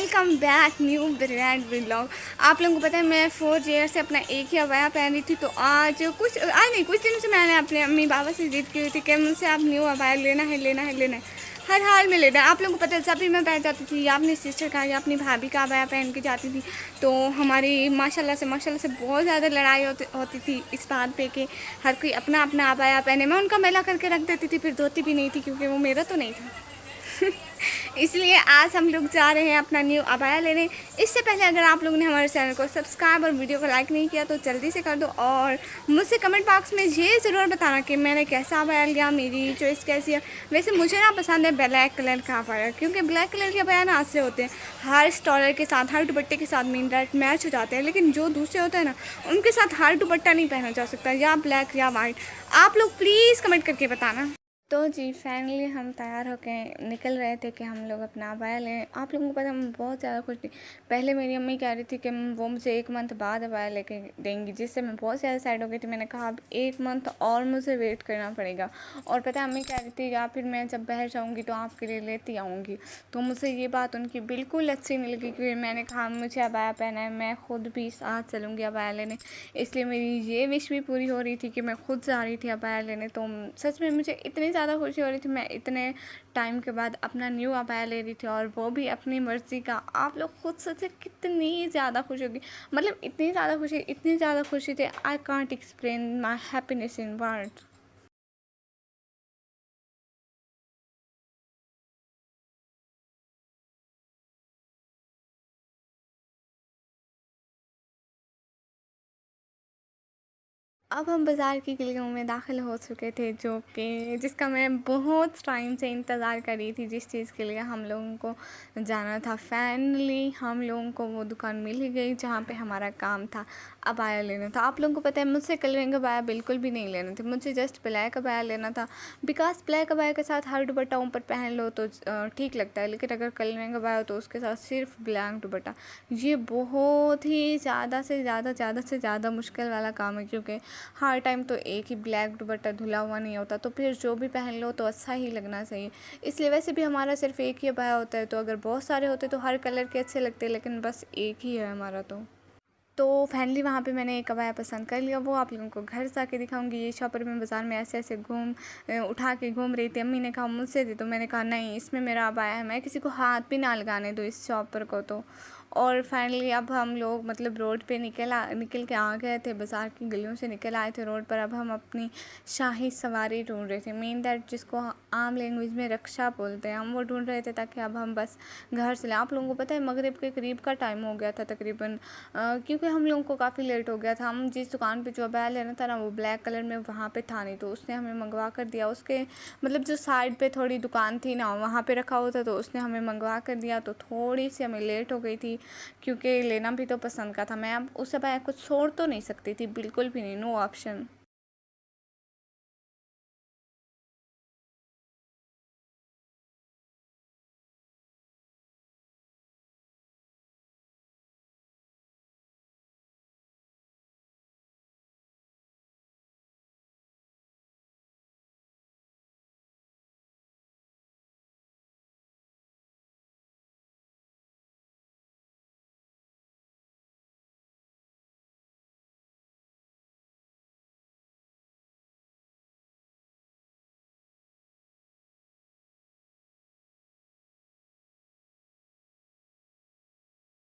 Welcome back new brand vlog. आप लोगों को पता है मैं 4 ईयर से अपना एक ही अबाया पहन रही थी। तो आज नहीं कुछ दिन से मैंने अपने अम्मी बाबा से जिद की हुई थी कि मुझसे आप न्यू अबाया लेना है लेना है लेना है, हर हाल में लेना है। आप लोगों को पता है जब भी मैं पहन जाती थी या अपनी सिस्टर का या अपनी भाभी का अबाया पहन के जाती थी तो हमारी माशाल्लाह से बहुत ज़्यादा लड़ाई होती थी इस बात पे कि हर कोई अपना अपना अबाया पहने। मैं उनका मैला करके रख देती थी, फिर धोती भी नहीं थी क्योंकि वो मेरा तो नहीं था। इसलिए आज हम लोग जा रहे हैं अपना न्यू अबाया लेने। इससे पहले अगर आप लोगों ने हमारे चैनल को सब्सक्राइब और वीडियो को लाइक नहीं किया तो जल्दी से कर दो और मुझसे कमेंट बॉक्स में ये ज़रूर बताना कि मैंने कैसा अबाया लिया, मेरी चॉइस कैसी है। वैसे मुझे ना पसंद है ब्लैक कलर का अबाया, क्योंकि ब्लैक कलर के अबाया ना अच्छे होते हैं, हर स्टॉलर के साथ हर दुपट्टे के साथ मीन डायरेक्ट मैच हो जाते हैं। लेकिन जो दूसरे होते हैं ना उनके साथ हर दुपट्टा नहीं पहना जा सकता, या ब्लैक या वाइट। आप लोग प्लीज़ कमेंट करके बताना। तो जी फाइनली हम तैयार होकर निकल रहे थे कि हम लोग अपना अबाया लें। आप लोगों को पता हम बहुत ज़्यादा खुश थी। पहले मेरी अम्मी कह रही थी कि वो मुझे 1 मंथ बाद अबाया लेके देंगी, जिससे मैं बहुत ज़्यादा सैड हो गई थी। मैंने कहा अब 1 मंथ और मुझे वेट करना पड़ेगा। और पता है अम्मी कह रही थी या फिर मैं जब बाहर जाऊँगी तो आपके लिए लेती आऊँगी। तो मुझे ये बात उनकी बिल्कुल अच्छी नहीं लगी, क्योंकि मैंने कहा मुझे अबाया पहना है, मैं खुद भी साथ चलूँगी अबाया लेने। इसलिए मेरी ये विश भी पूरी हो रही थी कि मैं खुद जा रही थी अबाया लेने। तो सच में मुझे इतनी ज़्यादा खुशी हो रही थी, मैं इतने टाइम के बाद अपना न्यू अबाया ले रही थी और वो भी अपनी मर्ज़ी का। आप लोग खुद सोचे कितनी ज़्यादा खुश होगी, मतलब इतनी ज़्यादा खुशी थी, I can't explain my happiness in words. अब हम बाज़ार की गलियों में दाखिल हो चुके थे, जो कि जिसका मैं बहुत टाइम से इंतज़ार कर रही थी, जिस चीज़ के लिए हम लोगों को जाना था। फाइनली हम लोगों को वो दुकान मिल ही गई जहाँ पे हमारा काम था अबाया लेना था। आप लोगों को पता है मुझसे कलरिंग अबाया बिल्कुल भी नहीं लेना था, मुझे जस्ट ब्लैक अबाया लेना था। बिकॉज ब्लैक अबाया के साथ हर दुपट्टा ऊपर पहन लो तो ठीक लगता है, लेकिन अगर कलरिंग अबाया हो तो उसके साथ सिर्फ ब्लैक दुपट्टा, ये बहुत ही ज़्यादा मुश्किल वाला काम है, क्योंकि हर टाइम तो एक ही ब्लैक दुपट्टा धुला हुआ नहीं होता, तो फिर जो भी पहन लो तो अच्छा ही लगना चाहिए। इसलिए वैसे भी हमारा सिर्फ एक ही अबाया होता है, तो अगर बहुत सारे होते तो हर कलर के अच्छे लगते, लेकिन बस एक ही है हमारा। तो फाइनली वहाँ पे मैंने एक अबाया पसंद कर लिया, वो आप लोगों को घर से आके दिखाऊंगी। ये शॉपर मैं बाज़ार में ऐसे ऐसे उठा के घूम रही थी। अम्मी ने कहा मुझसे दे, तो मैंने कहा नहीं, इसमें मेरा अबाया है, मैं किसी को हाथ भी ना लगाने दूँ इस शॉपर को। तो और फाइनली अब हम लोग मतलब रोड पे निकल के आ गए थे, बाज़ार की गलियों से निकल आए थे रोड पर। अब हम अपनी शाही सवारी ढूंढ रहे थे, मेन दैट जिसको आम लैंग्वेज में रक्षा बोलते हैं, हम वो ढूंढ रहे थे ताकि अब हम बस घर से लें। आप लोगों को पता है मगरिब के करीब का टाइम हो गया था तकरीबन, क्योंकि हम लोगों को काफ़ी लेट हो गया था। हम जिस दुकान पे जो अबाया लेना था ना वो ब्लैक कलर में वहाँ पे था नहीं, तो उसने हमें मंगवा कर दिया। उसके मतलब जो साइड पे थोड़ी दुकान थी ना वहाँ पे रखा हुआ था, तो उसने हमें मंगवा कर दिया। तो थोड़ी सी हमें लेट हो गई थी, क्योंकि लेना भी तो पसंद का था। मैं अब उस अबाया को छोड़ तो नहीं सकती थी, बिल्कुल भी नहीं, नो ऑप्शन।